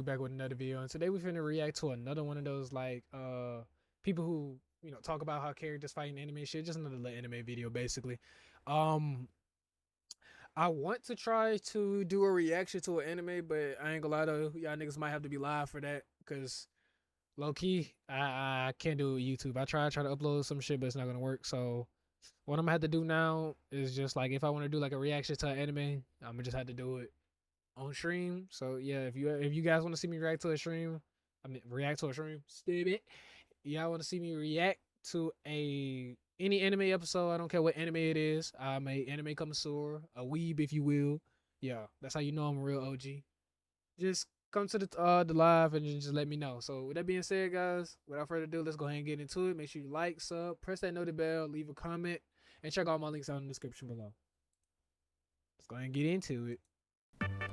Back with another video, and today we're finna react to another one of those like people who talk about how characters fight in anime shit. Just another little anime video basically. Um I want to try to do a reaction to an anime, but I ain't gonna lie though, y'all niggas might have to be live for that because low key I can't do it with YouTube. I try to upload some shit, but it's not gonna work. So what I'm gonna have to do now is just like if I want to do like a reaction to an anime, I'm gonna just have to do it on stream. So yeah, if you guys want to see me react to a stream, react to a stream, stupid. Y'all want to see me react to any anime episode? I don't care what anime it is. I'm a anime connoisseur, a weeb if you will. Yeah, that's how you know I'm a real OG. Just come to the live and just let me know. So with that being said, guys, without further ado, let's go ahead and get into it. Make sure you like, sub, press that notification bell, leave a comment, and check all my links out in the description below. Let's go ahead and get into it.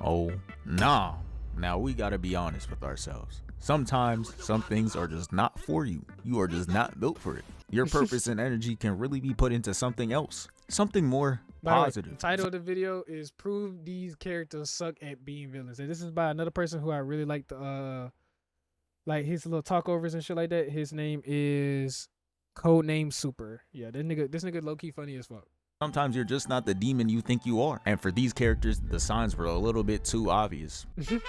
Oh, nah. Now we gotta be honest with ourselves. Sometimes some things are just not for you. You are just not built for it. Your purpose and energy can really be put into something else, something more positive. The title of the video is "Prove These Characters Suck at Being Villains," and this is by another person who I really like like his little talkovers and shit like that. His name is Codename Super. Yeah, this nigga low key funny as fuck. Sometimes you're just not the demon you think you are. And for these characters, the signs were a little bit too obvious. Of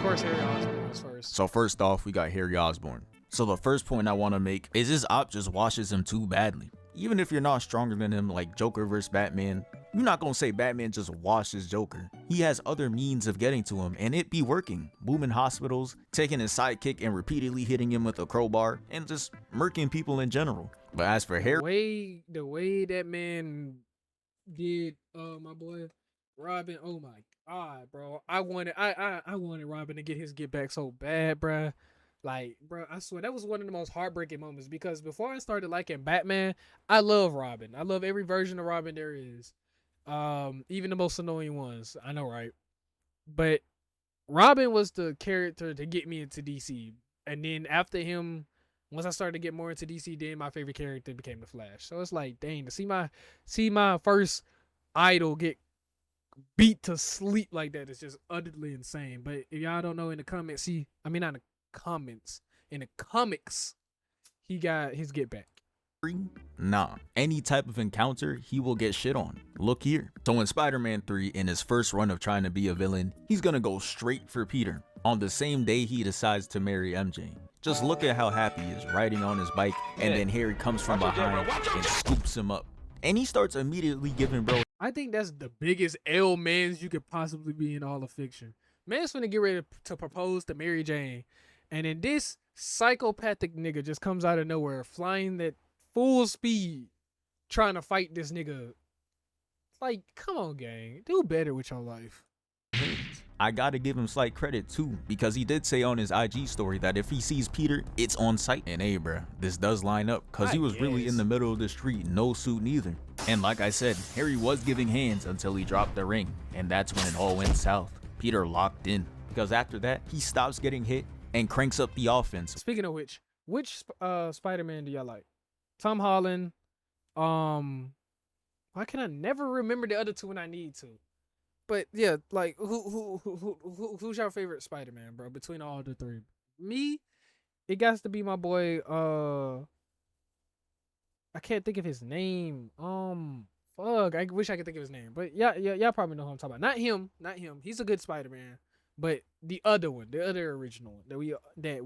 course, Harry Osborn was first. So first off, we got Harry Osborn. So the first point I want to make is his op just washes him too badly. Even if you're not stronger than him, like Joker versus Batman, you're not gonna say Batman just washes Joker. He has other means of getting to him, and it be working. Booming hospitals, taking his sidekick and repeatedly hitting him with a crowbar, and just murking people in general. But as for Harry, the way that man did my boy Robin, oh my god, bro. I wanted Robin to get his get back so bad, bruh. Like, bro, I swear that was one of the most heartbreaking moments because before I started liking Batman, I love Robin. I love every version of Robin there is. Even the most annoying ones. I know, right? But Robin was the character to get me into DC. And then after him, once I started to get more into DC, then my favorite character became the Flash. So it's like, dang, to see my first idol get beat to sleep like that is just utterly insane. But if y'all don't know, in the comments, not in the comments, in the comics, he got his get back. Nah, any type of encounter, he will get shit on. Look here. So in Spider-Man 3, in his first run of trying to be a villain, he's gonna go straight for Peter. On the same day he decides to marry MJ. Just look at how happy he is riding on his bike, and then Harry comes from behind and scoops him up. And he starts immediately giving bro. I think that's the biggest L-mans you could possibly be in all of fiction. Man's finna get ready to propose to Mary Jane, and then this psychopathic nigga just comes out of nowhere, flying at full speed, trying to fight this nigga. Like, come on, gang. Do better with your life. I gotta give him slight credit too, because he did say on his IG story that if he sees Peter, it's on sight. And hey, bruh, this does line up, cause he was really in the middle of the street, no suit neither. And like I said, Harry was giving hands until he dropped the ring, and that's when it all went south. Peter locked in, because after that, he stops getting hit and cranks up the offense. Speaking of which Spider-Man do y'all like? Tom Holland. Why can I never remember the other two when I need to? But yeah, like who's your favorite Spider-Man, bro? Between all the three, me, it got to be my boy. I can't think of his name. Fuck, I wish I could think of his name. But yeah, y'all probably know who I'm talking about. Not him. He's a good Spider-Man. But the other one, the other original one that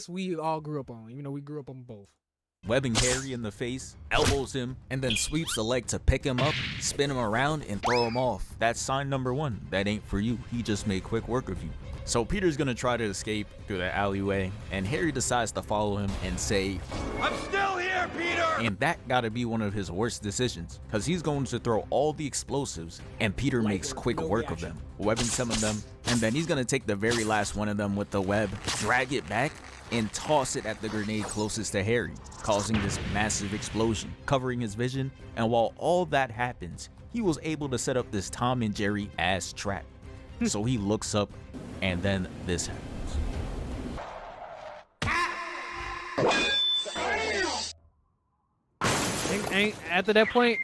we all grew up on, even though we grew up on both. Webbing Harry in the face, elbows him, and then sweeps the leg to pick him up, spin him around, and throw him off. That's sign number one. That ain't for you. He just made quick work of you. So Peter's gonna try to escape through the alleyway, and Harry decides to follow him and say, "I'm still here, Peter!" And that gotta be one of his worst decisions, because he's going to throw all the explosives, and Peter makes quick work of them, webbing some of them, and then he's gonna take the very last one of them with the web, drag it back, and toss it at the grenade closest to Harry, causing this massive explosion, covering his vision. And while all that happens, he was able to set up this Tom and Jerry ass trap. So he looks up, and then this happens. After that point,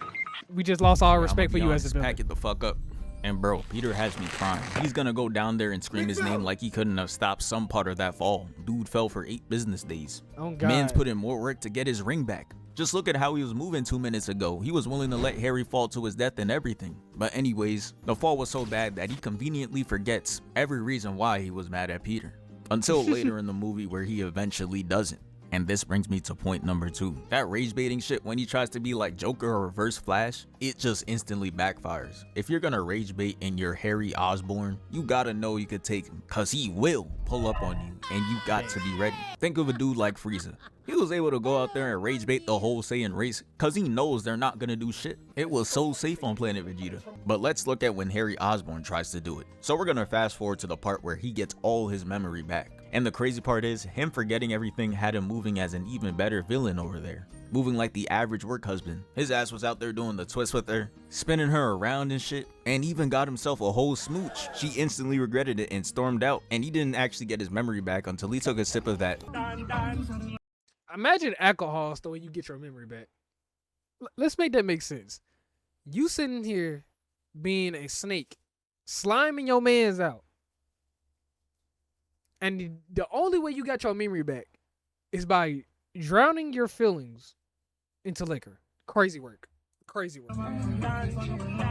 we just lost all respect for you as a villain. Pack it the fuck up. And bro, Peter has me crying. He's gonna go down there and scream his name like he couldn't have stopped some part of that fall. Dude fell for 8 business days. Oh God. Man's put in more work to get his ring back. Just look at how he was moving 2 minutes ago. He was willing to let Harry fall to his death and everything. But anyways, the fall was so bad that he conveniently forgets every reason why he was mad at Peter. Until later in the movie where he eventually doesn't. And this brings me to point number 2. That rage baiting shit when he tries to be like Joker or Reverse Flash, it just instantly backfires. If you're gonna rage bait and you're Harry Osborn, you gotta know you could take him, cause he will pull up on you and you got to be ready. Think of a dude like Frieza. He was able to go out there and rage bait the whole Saiyan race cause he knows they're not gonna do shit. It was so safe on Planet Vegeta. But let's look at when Harry Osborn tries to do it. So we're gonna fast forward to the part where he gets all his memory back. And the crazy part is, him forgetting everything had him moving as an even better villain over there. Moving like the average work husband. His ass was out there doing the twist with her, spinning her around and shit, and even got himself a whole smooch. She instantly regretted it and stormed out, and he didn't actually get his memory back until he took a sip of that. Imagine alcohol is the way you get your memory back. Let's make that make sense. You sitting here being a snake, sliming your man's out. And the only way you got your memory back is by drowning your feelings into liquor. Crazy work. Crazy work.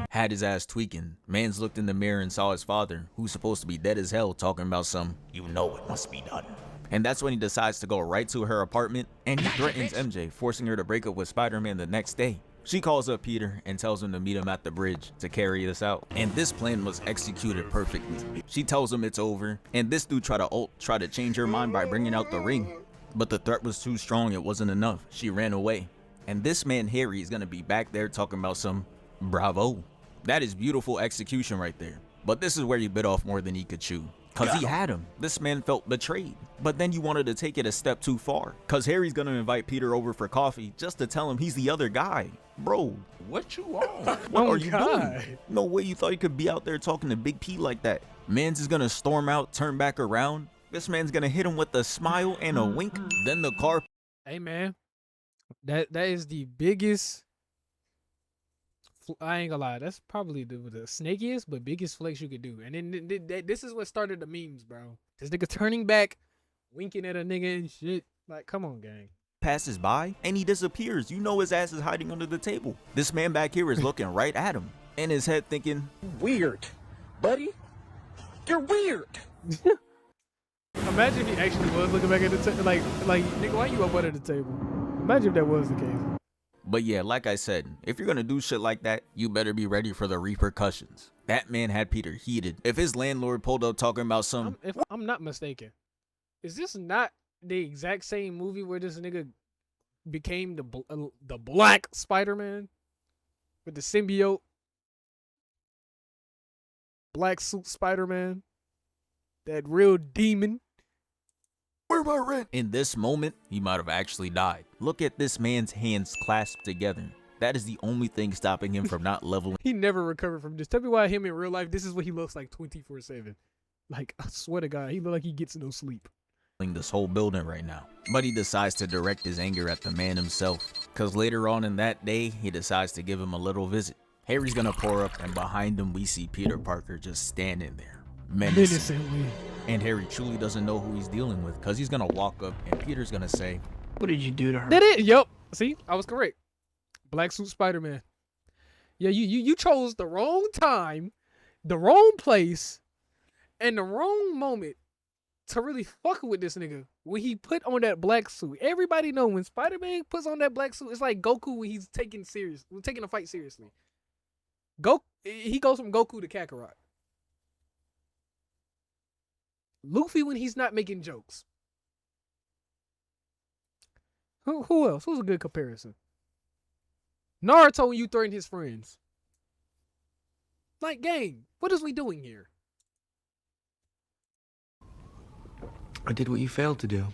Had his ass tweaking. Mans looked in the mirror and saw his father, who's supposed to be dead as hell, talking about some, you know it must be done. And that's when he decides to go right to her apartment and he threatens MJ, forcing her to break up with Spider-Man the next day. She calls up Peter and tells him to meet him at the bridge to carry this out. And this plan was executed perfectly. She tells him it's over, and this dude tried to change her mind by bringing out the ring. But the threat was too strong, it wasn't enough. She ran away. And this man Harry is gonna be back there talking about some bravo. That is beautiful execution right there. But this is where he bit off more than he could chew. Cause he had him. This man felt betrayed. But then you wanted to take it a step too far. Cause Harry's gonna invite Peter over for coffee just to tell him he's the other guy. Bro, what you on? What are you doing? No way you thought you could be out there talking to Big P like that. Mans is gonna storm out, turn back around. This man's gonna hit him with a smile and a wink. Then the car. Hey man, that is the biggest. I ain't gonna lie, that's probably the snakiest but biggest flex you could do. And then this is what started the memes, bro. This nigga turning back, winking at a nigga and shit. Like, come on, gang. Passes by and he disappears. You know his ass is hiding under the table. This man back here is looking right at him, in his head thinking, weird, buddy. You're weird. Imagine if he actually was looking back at the table. Like, nigga, why you up under the table? Imagine if that was the case. But yeah, like I said, if you're gonna do shit like that, you better be ready for the repercussions. That man had Peter heated. If his landlord pulled up talking about some... If I'm not mistaken, is this not the exact same movie where this nigga became the Black Spider-Man? With the symbiote? Black suit Spider-Man? That real demon? Where my rent? In this moment, he might have actually died. Look at this man's hands clasped together. That is the only thing stopping him from not leveling. He never recovered from this. Tell me why him in real life, this is what he looks like 24/7. Like, I swear to God, he look like he gets no sleep. This whole building right now. But he decides to direct his anger at the man himself. Cause later on in that day, he decides to give him a little visit. Harry's gonna pour up and behind him we see Peter Parker just standing there. Menacingly. And Harry truly doesn't know who he's dealing with because he's gonna walk up and Peter's gonna say, what did you do to her? That it? Yup. See, I was correct. Black suit Spider-Man. Yeah, you chose the wrong time, the wrong place, and the wrong moment to really fuck with this nigga when he put on that black suit. Everybody know when Spider-Man puts on that black suit, it's like Goku when he's taking a fight seriously. He goes from Goku to Kakarot. Luffy when he's not making jokes. Who else? Who's a good comparison? Naruto when you threaten his friends. Like, gang, what is we doing here? I did what you failed to do.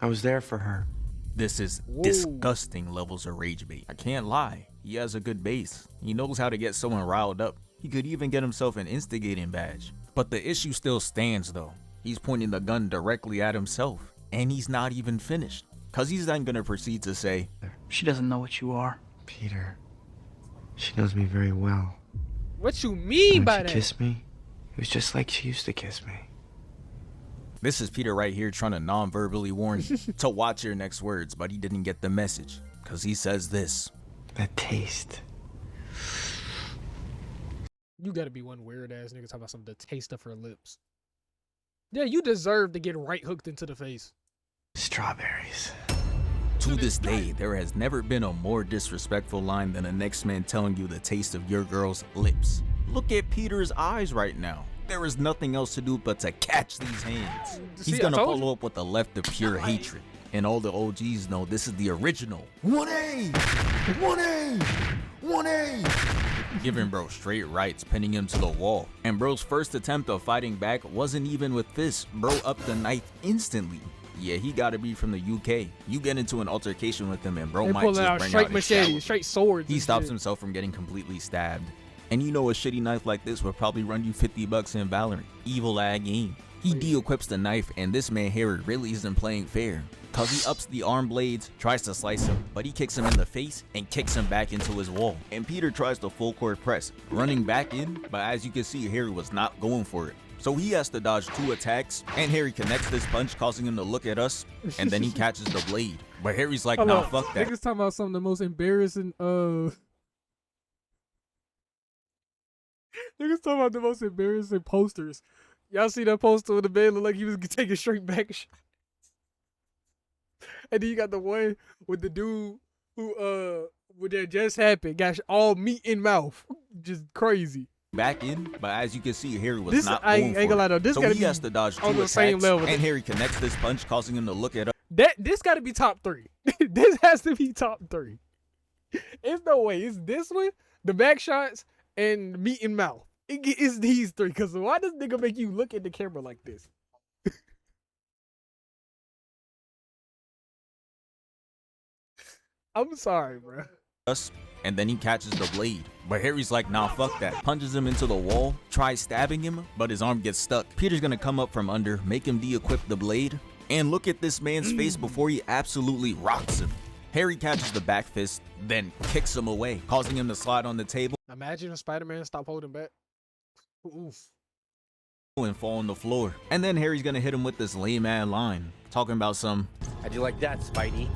I was there for her. This is disgusting levels of rage bait. I can't lie. He has a good base. He knows how to get someone riled up. He could even get himself an instigating badge. But the issue still stands though. He's pointing the gun directly at himself. And he's not even finished. Cause he's then gonna proceed to say, she doesn't know what you are. Peter, she knows me very well. What you mean When by she that? kissed me, it was just like she used to kiss me. This is Peter right here trying to non-verbally warn you to watch your next words, but he didn't get the message because he says this. That taste. You gotta be one weird ass nigga talking about something, the taste of her lips. Yeah, you deserve to get right hooked into the face. Strawberries. To this day, there has never been a more disrespectful line than a next man telling you the taste of your girl's lips. Look at Peter's eyes right now. There is nothing else to do but to catch these hands. See, He's I gonna told follow up with a left of pure hatred. And all the OGs know this is the original 1A, 1A, 1A. Giving bro straight rights, pinning him to the wall. And bro's first attempt of fighting back wasn't even with this. Bro upped the knife instantly. Yeah, he gotta be from the UK. You get into an altercation with him and bro They might pulling just out bring straight out his shower. machetes, straight swords. He and stops shit. himself from getting completely stabbed. And you know a shitty knife like this would probably run you 50 bucks in Valorant. Evil ag game. He de-equips the knife and this man Harry really isn't playing fair. Cause he ups the arm blades, tries to slice him, but he kicks him in the face and kicks him back into his wall. And Peter tries the full court press, running back in, but as you can see, Harry was not going for it. So he has to dodge 2 attacks, and Harry connects this punch, causing him to look at us, and then he catches the blade. But Harry's like, nah, fuck that. Niggas talking about some of the most embarrassing, niggas talking about the most embarrassing posters. Y'all see that poster with the man look like he was taking straight back shots? And then you got the one with the dude who, what that just happened, got all meat in mouth. Just crazy. Back in, but as you can see, Harry was This, not I going ain't for gonna lie it. though, this So gotta he be has to dodge 2 on the attacks, same level. and Harry connects this punch, causing him to look at us. This gotta be top 3. This has to be top 3. It's no way. It's this one, the back shots, and meat in mouth. It's these 3. Cause why does nigga make you look at the camera like this? I'm sorry, bro. And then he catches the blade. But Harry's like, nah, fuck that. Punches him into the wall, tries stabbing him, but his arm gets stuck. Peter's gonna come up from under, make him de-equip the blade, and look at this man's face before he absolutely rocks him. Harry catches the back fist, then kicks him away, causing him to slide on the table Imagine if Spider-Man stopped holding back. Oof. and fall on the floor. And then Harry's gonna hit him with this lame ass line, talking about some, How'd you like that, Spidey?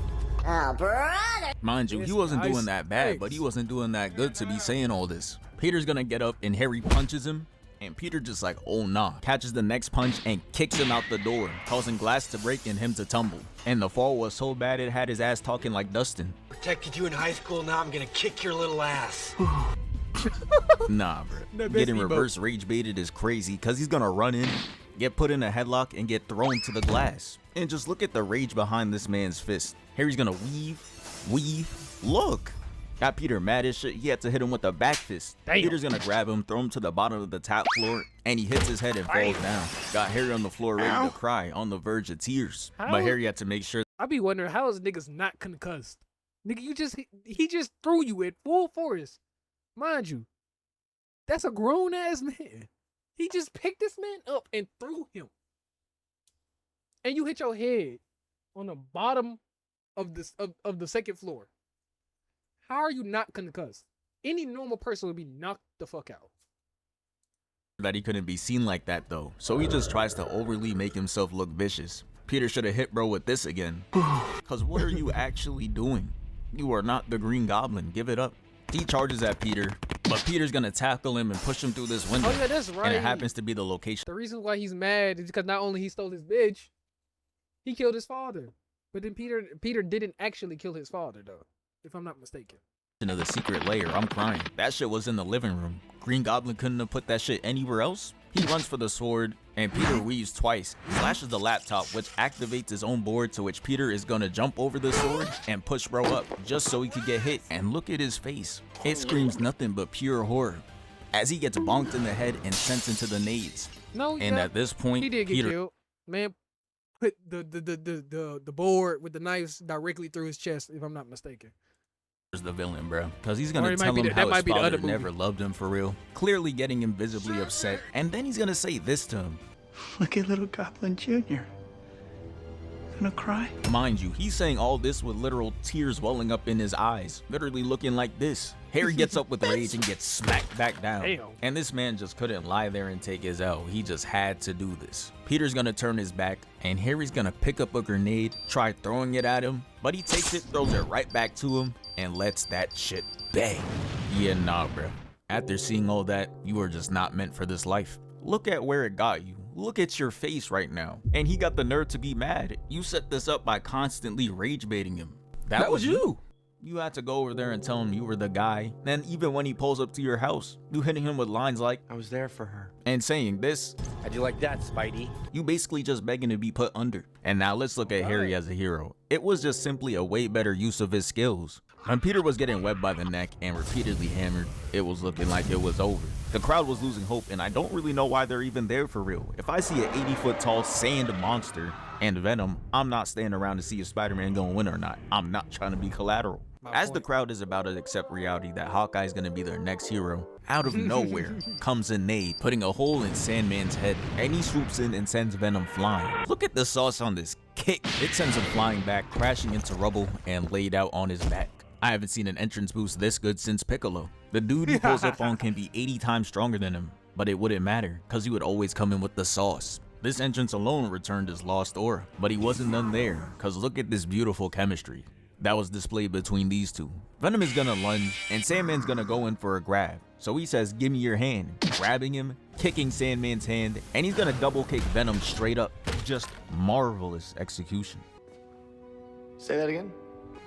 Oh, brother. mind you, he It's wasn't nice doing that bad, but he wasn't doing that good to be saying all this. Peter's gonna get up and Harry punches him, and Peter just like, oh nah, catches the next punch and kicks him out the door, causing glass to break and him to tumble. And the fall was so bad it had his ass talking like Dustin. Protected you in high school, now I'm gonna kick your little ass. Nah, bro. No, that's Getting emo. reverse rage baited is crazy because he's gonna run in, get put in a headlock, and get thrown to the glass. And just look at the rage behind this man's fist. Harry's gonna weave, look. Got Peter mad as shit. He had to hit him with a back fist. Damn. Peter's gonna grab him, throw him to the bottom of the top floor, and he hits his head and falls down. Got Harry on the floor ready to cry, on the verge of tears. How? But Harry had to make sure I be wondering how is niggas not concussed? Nigga, he just threw you at full force. Mind you, that's a grown ass man. He just picked this man up and threw him. And you hit your head on the bottom of this of the second floor. How are you not concussed? Any normal person would be knocked the fuck out. that he couldn't be seen like that though, so he just tries to overly make himself look vicious. Peter should have hit bro with this again. Cause what are you actually doing? You are not the Green Goblin, give it up. He charges at Peter, but Peter's gonna tackle him and push him through this window. Oh yeah, that's right. And it happens to be the location The reason why he's mad is because not only he stole his bitch, he killed his father. But then Peter didn't actually kill his father though, if I'm not mistaken. of the secret layer. I'm crying. That shit was in the living room. Green Goblin couldn't have put that shit anywhere else. He runs for the sword, and Peter weaves twice, slashes the laptop, which activates his own board, to which Peter is gonna jump over the sword and push bro up, just so he could get hit. And look at his face. It screams nothing but pure horror, as he gets bonked in the head and sent into the nades. No, And yeah, at this point, he did get Peter killed. Man put the board with the knives directly through his chest, if I'm not mistaken. is the villain, bro, because he's Or gonna it might tell be him that how his might be the father other movie. never loved him for real, clearly getting him visibly upset. And then he's gonna say this to him. Look at little Goblin Jr. Gonna cry? Mind you, he's saying all this with literal tears welling up in his eyes, literally looking like this. Harry gets up with rage and gets smacked back down. Damn. And this man just couldn't lie there and take his L. He just had to do this. Peter's gonna turn his back, and Harry's gonna pick up a grenade, try throwing it at him, but he takes it, throws it right back to him, and lets that shit bang. Yeah, nah, bro. After seeing all that, you are just not meant for this life. Look at where it got you. Look at your face right now. And he got the nerve to be mad. You set this up by constantly rage baiting him. That was you. You had to go over there and tell him you were the guy. Then even when he pulls up to your house, you hitting him with lines like, I was there for her. and saying this. How'd you like that, Spidey? You basically just begging to be put under. And now let's look at Harry as a hero. It was just simply a way better use of his skills. When Peter was getting webbed by the neck and repeatedly hammered, it was looking like it was over. The crowd was losing hope, and I don't really know why they're even there for real. If I see an 80-foot tall sand monster and Venom, I'm not staying around to see if Spider-Man gonna win or not. I'm not trying to be collateral. As the crowd is about to accept reality that Hawkeye's gonna be their next hero, out of nowhere comes a nade, putting a hole in Sandman's head, and he swoops in and sends Venom flying. Look at the sauce on this kick. It sends him flying back, crashing into rubble, and laid out on his back. I haven't seen an entrance boost this good since Piccolo. The dude he pulls up on can be 80 times stronger than him, but it wouldn't matter, cause he would always come in with the sauce. This entrance alone returned his lost aura, but he wasn't done there, cause look at this beautiful chemistry that was displayed between these two. Venom is gonna lunge, and Sandman's gonna go in for a grab. So he says, give me your hand, grabbing him, kicking Sandman's hand, and he's gonna double kick Venom straight up. Just marvelous execution. Say that again?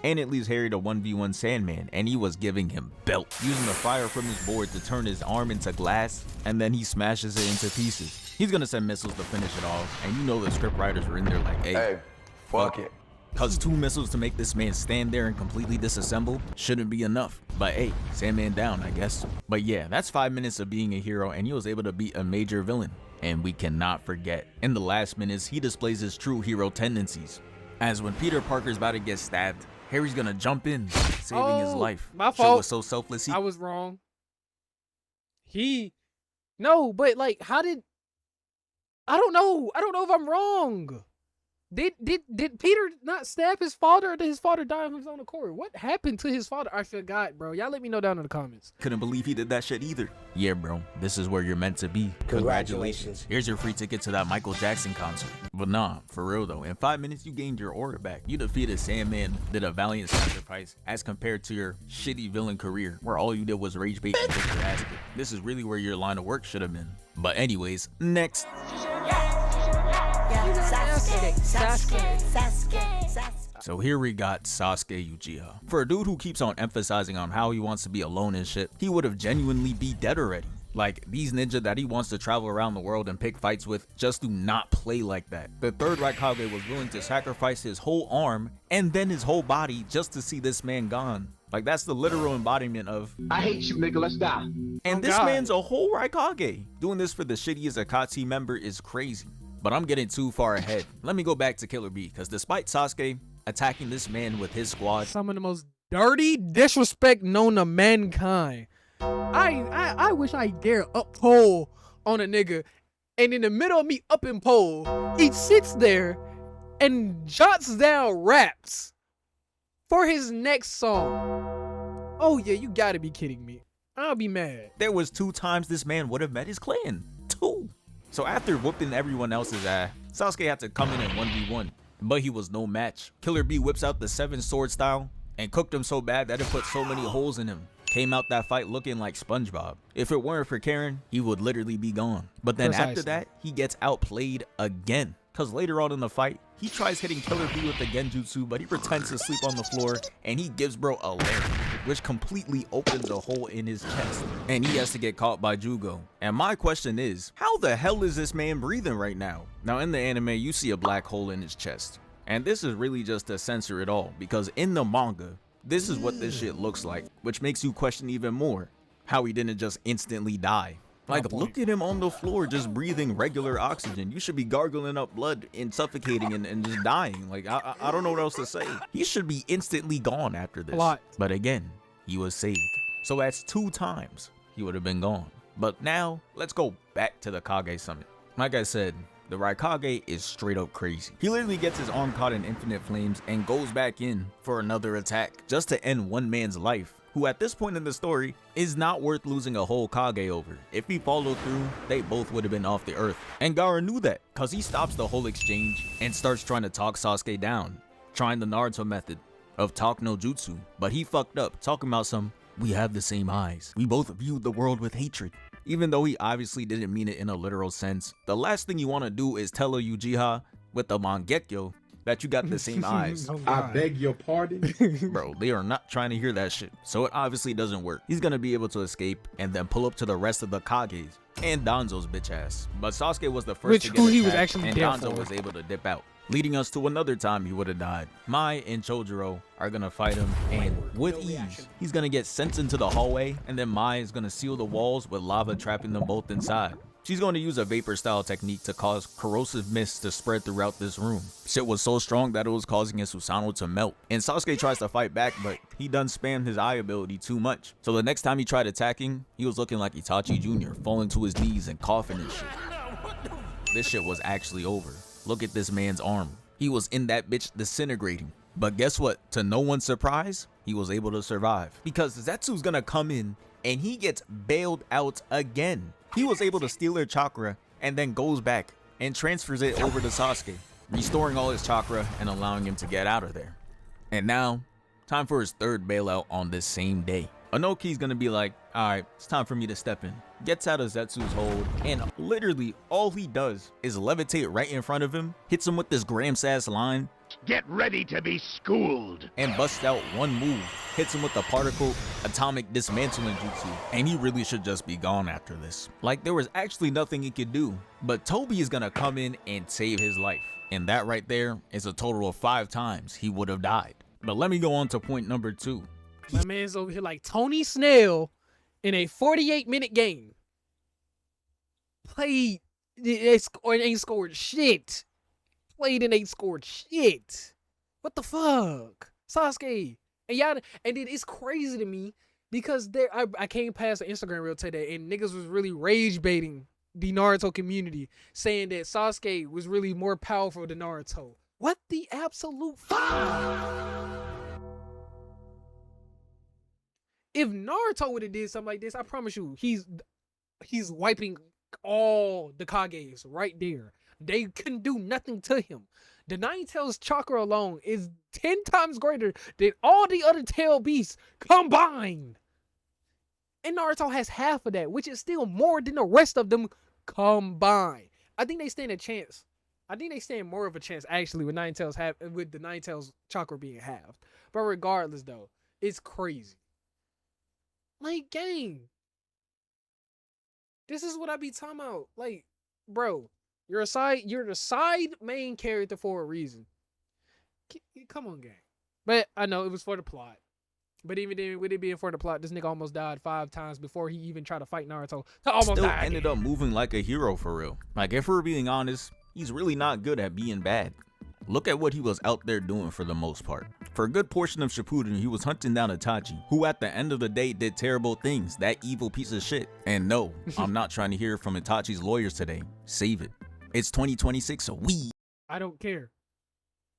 And it leaves Harry to 1v1 Sandman, and he was giving him belt, using the fire from his board to turn his arm into glass, and then he smashes it into pieces. He's gonna send missiles to finish it off, and you know the script writers were in there like, hey, fuck it. Cause 2 missiles to make this man stand there and completely disassemble shouldn't be enough. But hey, Sandman down, I guess. But yeah, that's 5 minutes of being a hero, and he was able to beat a major villain. And we cannot forget, in the last minutes, he displays his true hero tendencies. As when Peter Parker's about to get stabbed, Harry's gonna jump in, saving his life. My Show fault. was so selfless. I was wrong. No, but like, how did? I don't know. I don't know if I'm wrong. Did Peter not stab his father, or did his father die on his own accord? What happened to his father? I forgot, bro. Y'all let me know down in the comments. Couldn't believe he did that shit either. Yeah, bro, this is where you're meant to be. Congratulations. Here's your free ticket to that Michael Jackson concert. But nah, for real though, in 5 minutes you gained your aura back. You defeated Sandman, did a valiant sacrifice as compared to your shitty villain career where all you did was rage bait and get your ass kicked. This is really where your line of work should have been. But anyways, next. So here we got Sasuke Uchiha. For a dude who keeps on emphasizing on how he wants to be alone and shit, he would have genuinely be dead already. Like, these ninja that he wants to travel around the world and pick fights with just do not play like that. The third Raikage was willing to sacrifice his whole arm and then his whole body just to see this man gone. Like, that's the literal embodiment of, I hate you, nigga, let's die. and this man's a whole Raikage. Doing this for the shittiest Akatsuki member is crazy. But I'm getting too far ahead. Let me go back to Killer B, because despite Sasuke attacking this man with his squad, Some of the most dirty disrespect known to mankind. I wish I dare up pole on a nigga, and in the middle of me up in pole, he sits there and jots down raps for his next song. Oh yeah, you gotta be kidding me. I'll be mad. there was 2 times this man would have met his clan. 2. So after whooping everyone else's ass, Sasuke had to come in and 1v1, but he was no match. Killer B whips out the 7 sword style and cooked him so bad that it put so many holes in him. Came out that fight looking like SpongeBob. If it weren't for Karen, he would literally be gone. But then after that, he gets outplayed again. Cause later on in the fight, he tries hitting Killer B with the Genjutsu, but he pretends to sleep on the floor and he gives bro a leg, which completely opens a hole in his chest. And he has to get caught by Jugo. And my question is, how the hell is this man breathing right now? Now in the anime, you see a black hole in his chest. And this is really just to censor it all, because in the manga, this is what this shit looks like, which makes you question even more how he didn't just instantly die. Like, look at him on the floor just breathing regular oxygen. You should be gargling up blood and suffocating and just dying. Like, I don't know what else to say. He should be instantly gone after this. But again, he was saved. So that's 2 times he would have been gone. But now, let's go back to the Kage Summit. Like I said, the Raikage is straight up crazy. He literally gets his arm caught in infinite flames and goes back in for another attack just to end one man's life, who at this point in the story is not worth losing a whole Kage over. If he followed through, they both would have been off the earth. And Gaara knew that, cause he stops the whole exchange and starts trying to talk Sasuke down, trying the Naruto method of talk no jutsu, but he fucked up, talking about some, we have the same eyes. We both viewed the world with hatred. Even though he obviously didn't mean it in a literal sense, the last thing you want to do is tell a Uchiha with the Mangekyo that you got the same eyes. Oh, I God. beg your pardon? Bro, they are not trying to hear that shit. So it obviously doesn't work. He's gonna be able to escape and then pull up to the rest of the Kages and Danzo's bitch ass. But Sasuke was the first to get who he was attacked, actually and there Danzo for. was able to dip out, leading us to another time he would have died. Mai and Chojuro are gonna fight him, and with ease, he's gonna get sent into the hallway, and then Mai is gonna seal the walls with lava trapping them both inside. She's going to use a vapor style technique to cause corrosive mist to spread throughout this room. Shit was so strong that it was causing his Susanoo to melt. And Sasuke tries to fight back, but he done spammed his eye ability too much. So the next time he tried attacking, he was looking like Itachi Jr., falling to his knees and coughing and shit. This shit was actually over. Look at this man's arm. He was in that bitch disintegrating. But guess what? To no one's surprise, he was able to survive. Because Zetsu's gonna come in and he gets bailed out again. He was able to steal her chakra and then goes back and transfers it over to Sasuke, restoring all his chakra and allowing him to get out of there. And now, time for his third bailout on this same day. Inoki's gonna be like, alright, it's time for me to step in. Gets out of Zetsu's hold, and literally all he does is levitate right in front of him, hits him with this Gramps ass line, Get ready to be schooled. and busts out one move, hits him with the particle atomic dismantling jutsu, and he really should just be gone after this. Like, there was actually nothing he could do, but Toby is gonna come in and save his life. And that right there is a total of 5 times he would have died. But let me go on to point number 2. My man's over here like Tony Snell in a 48-minute game. Played and ain't scored shit. Played and ain't scored shit. What the fuck? Sasuke. And y'all, and then it's crazy to me because I came past the Instagram reel today and niggas was really rage baiting the Naruto community, saying that Sasuke was really more powerful than Naruto. What the absolute fuck? If Naruto would have did something like this, I promise you, he's wiping all the Kages right there. They couldn't do nothing to him. The Nine Tails chakra alone is 10 times greater than all the other tail beasts combined. And Naruto has half of that, which is still more than the rest of them combined. I think they stand a chance. I think they stand more of a chance actually with with the Nine Tails chakra being halved. But regardless though, it's crazy. Like, gang, this is what I be talking about. Like, bro, you're the side main character for a reason. Come on, gang. But I know it was for the plot. But even then, with it being for the plot, this nigga almost died 5 times before he even tried to fight Naruto. To almost Still die ended up moving like a hero for real. Like, if we're being honest, he's really not good at being bad. Look at what he was out there doing for the most part. For a good portion of Shippuden, he was hunting down Itachi, who at the end of the day did terrible things, that evil piece of shit. And no, I'm not trying to hear from Itachi's lawyers today. Save it. It's 2026, so I don't care.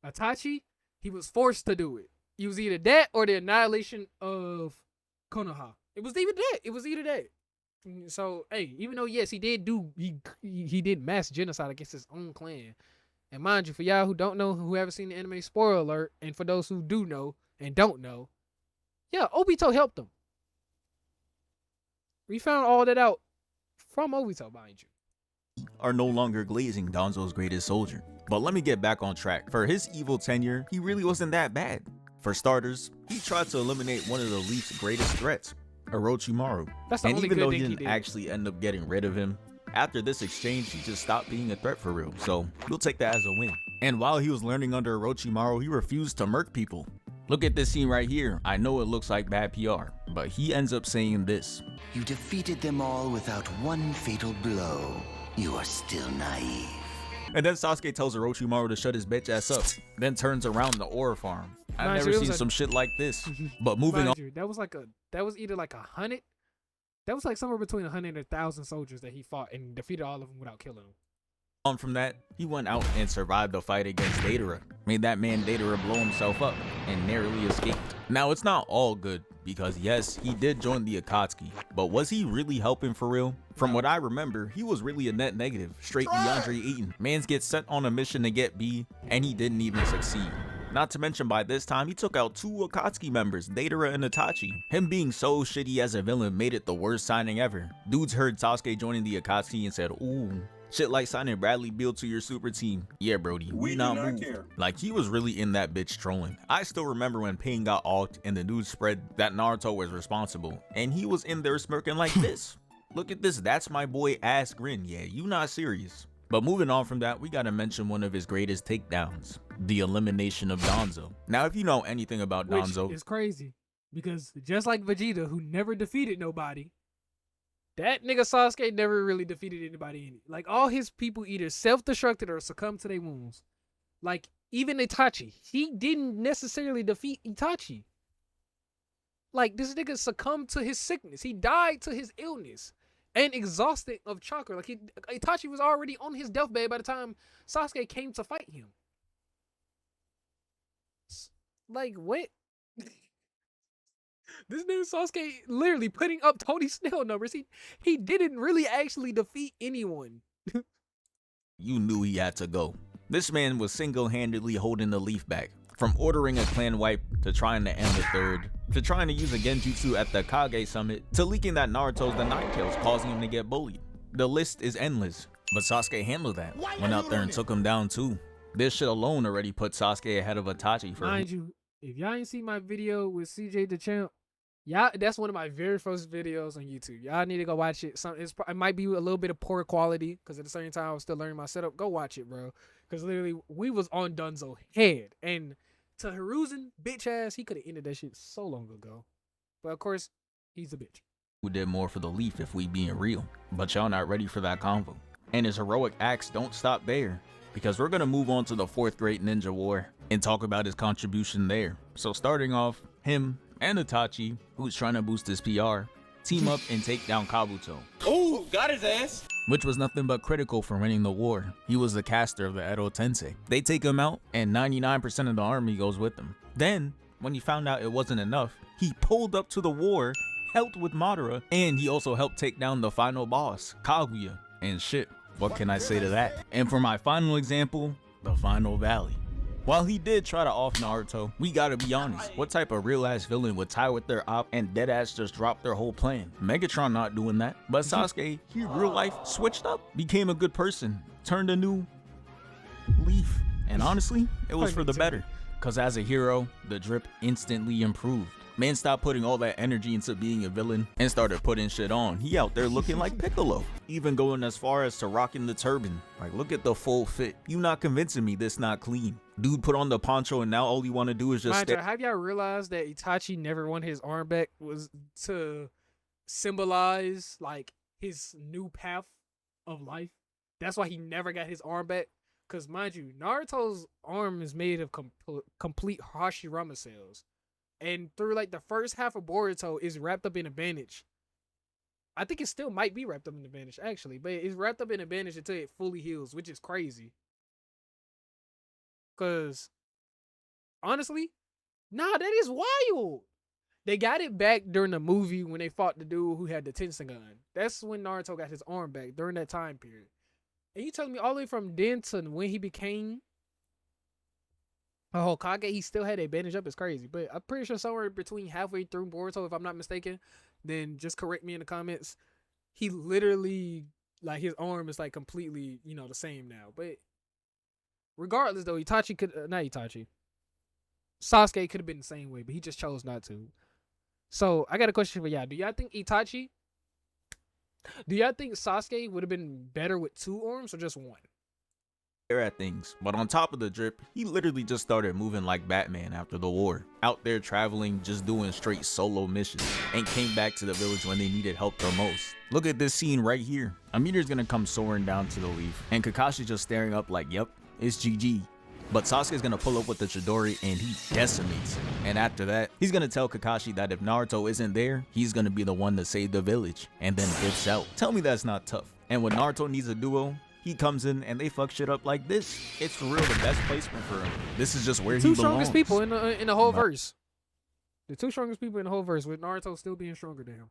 Itachi, he was forced to do it. It was either that or the annihilation of Konoha. It was either that. So, hey, even though yes, he did mass genocide against his own clan. And mind you, for y'all who don't know, who haven't seen the anime, spoiler alert, and for those who do know and don't know, yeah, Obito helped him. We found all that out from Obito, mind you. are no longer glazing Danzo's greatest soldier. But let me get back on track. For his evil tenure, he really wasn't that bad. For starters, he tried to eliminate one of the Leaf's greatest threats, Orochimaru. That's the And only even good though thing he he didn't did. actually end up getting rid of him, after this exchange, he just stopped being a threat for real. So we'll take that as a win. And while he was learning under Orochimaru, he refused to murk people. Look at this scene right here. I know it looks like bad PR, but he ends up saying this. You defeated them all without one fatal blow. You are still naive. And then Sasuke tells Orochimaru to shut his bitch ass up, then turns around the ore farm. I've Mind never you, it seen was some shit like this. But moving on. Mind you, that was either like 100. That was like somewhere between 100 and 1,000 soldiers that he fought and defeated all of them without killing them. On from that, he went out and survived the fight against Deidara, made that man Deidara blow himself up, and narrowly escaped. Now, it's not all good, because yes, he did join the Akatsuki, but was he really helping for real? From what I remember, he was really a net negative, straight DeAndre Ayton. Mans gets sent on a mission to get B, and he didn't even succeed. Not to mention by this time, he took out 2 Akatsuki members, Datara and Itachi. Him being so shitty as a villain made it the worst signing ever. Dudes heard Sasuke joining the Akatsuki and said, ooh. Shit like signing Bradley Beal to your super team. Yeah, Brody, we not move. Like, he was really in that bitch trolling. I still remember when Pain got alked and the news spread that Naruto was responsible, and he was in there smirking like this. Look at this, that's my boy ass grin. Yeah, you not serious. But moving on from that, we gotta mention one of his greatest takedowns, the elimination of Danzo. Now, if you know anything about Danzo, it's crazy because just like Vegeta, who never defeated nobody, that nigga Sasuke never really defeated anybody. Like, all his people either self-destructed or succumbed to their wounds. Like, even Itachi, he didn't necessarily defeat Itachi. Like, this nigga succumbed to his sickness. He died to his illness and exhausted of chakra. Like, Itachi was already on his deathbed by the time Sasuke came to fight him. Like, what? This nigga Sasuke literally putting up Tony Snell numbers. He didn't really actually defeat anyone. you knew he had to go. This man was single-handedly holding the leaf back. From ordering a clan wipe, to trying to end the third, to trying to use a genjutsu at the Kage summit, to leaking that Naruto's the Nine Tails, causing him to get bullied. The list is endless, but Sasuke handled that. Went out there and took him down too. This shit alone already put Sasuke ahead of Itachi for Mind you, if y'all ain't seen my video with CJ the Champ, y'all, that's one of my very first videos on YouTube. Y'all need to go watch it. It might be a little bit of poor quality because at the same time I was still learning my setup. Go watch it, bro. Because literally we was on Dunzo head, and to Hiruzen bitch ass, he could have ended that shit so long ago. But of course, he's a bitch. who did more for the Leaf if we being real. But y'all not ready for that convo. And his heroic acts don't stop there, because we're gonna move on to the 4th Great Ninja War and talk about his contribution there. So starting off, him and Itachi, who's trying to boost his PR, team up and take down Kabuto. Ooh, got his ass. Which was nothing but critical for winning the war. He was the caster of the Edo Tensei. They take him out and 99% of the army goes with him. Then, when he found out it wasn't enough, he pulled up to the war, helped with Madara, and he also helped take down the final boss, Kaguya. And shit, what can I say to that? And for my final example, the Final Valley. While he did try to off Naruto, we gotta be honest, what type of real ass villain would tie with their op and deadass just drop their whole plan? Megatron not doing that, but Sasuke, he real life switched up, became a good person, turned a new leaf. And honestly, it was for the better, cause as a hero, the drip instantly improved. Man stopped putting all that energy into being a villain and started putting shit on. He out there looking like Piccolo, even going as far as to rocking the turban. Like, look at the full fit. You not convincing me this not clean. Dude put on the poncho and now all you want to do is just stare. Have y'all realized that Itachi never won his arm back was to symbolize like his new path of life? That's why he never got his arm back. Cause mind you, Naruto's arm is made of complete Hashirama cells. And through like the first half of Boruto is wrapped up in a bandage. I think it still might be wrapped up in a bandage actually, but it's wrapped up in a bandage until it fully heals, which is crazy. Cause honestly, nah, that is wild. They got it back during the movie when they fought the dude who had the Tensengan. That's when Naruto got his arm back during that time period. And you telling me all the way from then to when he became a Hokage, he still had a bandage up? Is crazy. But I'm pretty sure somewhere between halfway through Boruto, if I'm not mistaken, then just correct me in the comments. He literally, like, his arm is like completely, you know, the same now. But regardless, though, Itachi could, not Itachi, Sasuke could have been the same way, but he just chose not to. So I got a question for y'all. Do y'all think Sasuke would have been better with 2 arms or just 1? At things, but on top of the drip, he literally just started moving like Batman after the war, out there traveling, just doing straight solo missions, and came back to the village when they needed help the most. Look at this scene right here. A meteor's gonna come soaring down to the leaf, and Kakashi just staring up like, yep, it's GG. But Sasuke's gonna pull up with the Chidori and he decimates him. And after that, he's gonna tell Kakashi that if Naruto isn't there, he's gonna be the one to save the village, and then dips out. Tell me that's not tough. And when Naruto needs a duo, he comes in and they fuck shit up like this. It's for real the best placement for him. This is just where he belongs. 2 strongest people in the whole verse. The two strongest people in the whole verse, with Naruto still being stronger than him.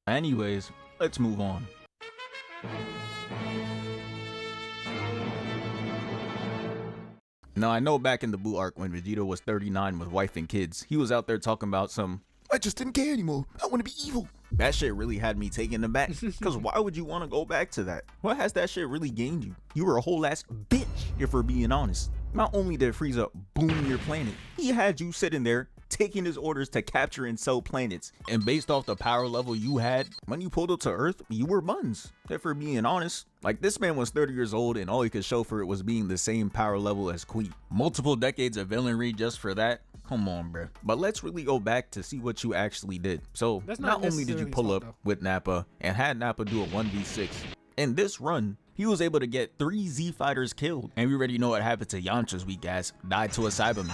Anyways, let's move on. Now, I know back in the Buu arc when Vegeta was 39 with wife and kids, he was out there talking about some, I just didn't care anymore, I want to be evil. That shit really had me taken aback, because why would you want to go back to that? What has that shit really gained you? You were a whole ass bitch, if we're being honest. Not only did Frieza boom your planet, he had you sitting there taking his orders to capture and sell planets. And based off the power level you had, when you pulled up to Earth, you were buns, if we're being honest. Like, this man was 30 years old and all he could show for it was being the same power level as Kui. Multiple decades of villainry just for that? Come on, bruh. But let's really go back to see what you actually did. So, not only did you pull up with Nappa and had Nappa do a 1v6, in this run, he was able to get 3 Z fighters killed. And we already know what happened to Yamcha's weak ass, died to a Cyberman.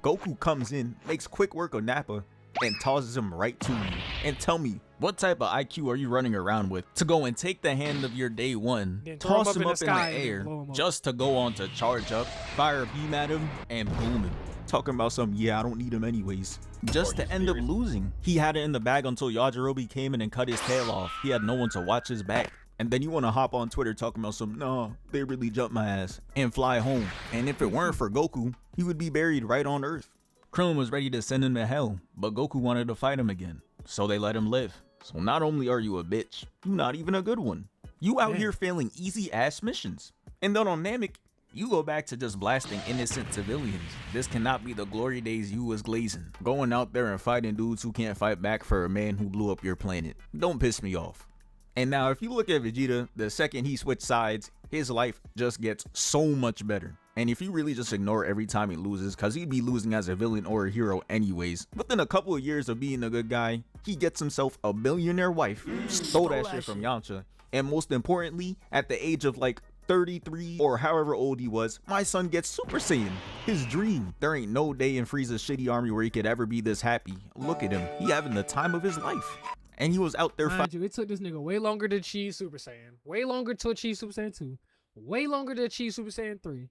Goku comes in, makes quick work of Nappa, and tosses him right to you. And tell me, what type of IQ are you running around with to go and take the hand of your day one, toss him up in the air, just to go on to charge up, fire a beam at him, and boom him? Talking about some, yeah, I don't need him anyways. Just to end up losing. He had it in the bag until Yajirobe came in and cut his tail off. He had no one to watch his back. And then you want to hop on Twitter talking about some, nah, they really jumped my ass, and fly home. And if it weren't for Goku, he would be buried right on Earth. Krillin was ready to send him to hell, but Goku wanted to fight him again, so they let him live. So not only are you a bitch, you're not even a good one. You out here failing easy ass missions. And then on Namek, you go back to just blasting innocent civilians. This cannot be the glory days you was glazing. Going out there and fighting dudes who can't fight back for a man who blew up your planet. Don't piss me off. And now if you look at Vegeta, the second he switched sides, his life just gets so much better. And if you really just ignore every time he loses, cause he'd be losing as a villain or a hero anyways, within a couple of years of being a good guy, he gets himself a billionaire wife, stole that shit from Yamcha, and most importantly, at the age of like 33 or however old he was, my son gets Super Saiyan, his dream. There ain't no day in Frieza's shitty army where he could ever be this happy. Look at him, he having the time of his life. And he was out there fighting. It took this nigga way longer to achieve Super Saiyan, way longer to achieve Super Saiyan 2, way longer to achieve Super Saiyan 3.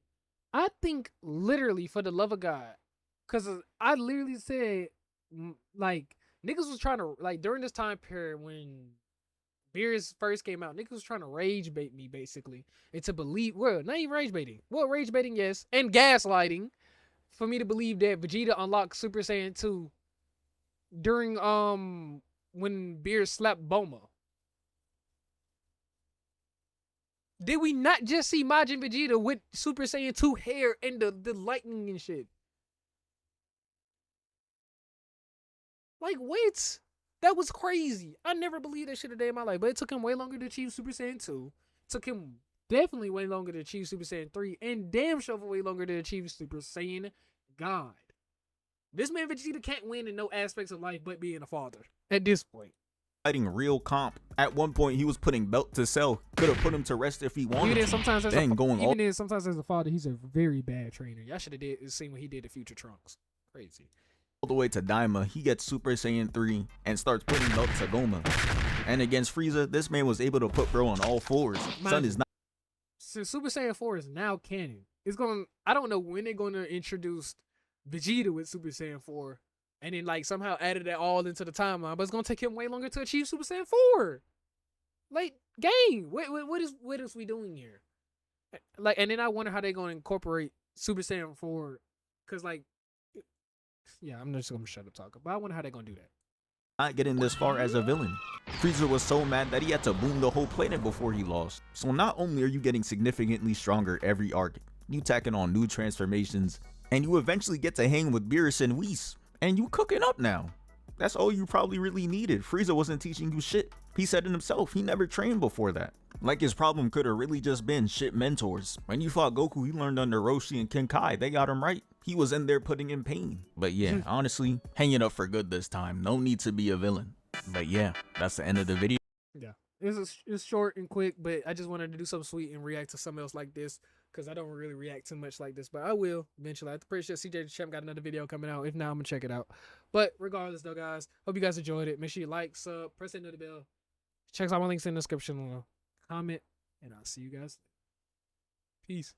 I think literally, for the love of God, because I literally said, like, niggas was trying to, like, during this time period when Beerus first came out, niggas was trying to rage bait me, basically, and to believe, well, not even rage baiting, well, rage baiting, yes, and gaslighting, for me to believe that Vegeta unlocked Super Saiyan 2 during, when Beerus slapped Bulma. Did we not just see Majin Vegeta with Super Saiyan 2 hair and the lightning and shit? Like, what? That was crazy. I never believed that shit a day in my life. But it took him way longer to achieve Super Saiyan 2. It took him definitely way longer to achieve Super Saiyan 3. And damn sure way longer to achieve Super Saiyan God. This man Vegeta can't win in no aspects of life but being a father at this point. Fighting real comp. At one point, he was putting belt to Cell. Could have put him to rest if he wanted. Even then, sometimes as a father, he's a very bad trainer. Y'all should have seen what he did to Future Trunks. Crazy. All the way to Daima, he gets Super Saiyan 3 and starts putting belt to Goma. And against Frieza, this man was able to put bro on all fours. Son is not. Since Super Saiyan 4 is now canon, I don't know when they're going to introduce Vegeta with Super Saiyan 4. And then, like, somehow added that all into the timeline. But it's going to take him way longer to achieve Super Saiyan 4. Like, gang, what is we doing here? Like, and then I wonder how they're going to incorporate Super Saiyan 4. Because, like, yeah, I'm just going to shut up talking. But I wonder how they're going to do that. Not getting this far as a villain. Frieza was so mad that he had to boom the whole planet before he lost. So not only are you getting significantly stronger every arc, you tacking on new transformations, and you eventually get to hang with Beerus and Whis. And you cooking up now. That's all you probably really needed. Frieza wasn't teaching you shit. He said it himself, he never trained before that. Like his problem could have really just been shit mentors. When you fought Goku, he learned under Roshi and Kenkai. They got him right. He was in there putting in pain. But yeah, honestly, hanging up for good this time. No need to be a villain. But yeah, that's the end of the video. Yeah, it's short and quick, but I just wanted to do something sweet and react to something else like this. Because I don't really react too much like this, but I will eventually. I'm pretty sure CJ Champ got another video coming out. If not, I'm going to check it out. But regardless, though, guys, hope you guys enjoyed it. Make sure you like, sub, press that notification bell. Check out my links in the description, comment, and I'll see you guys. Peace.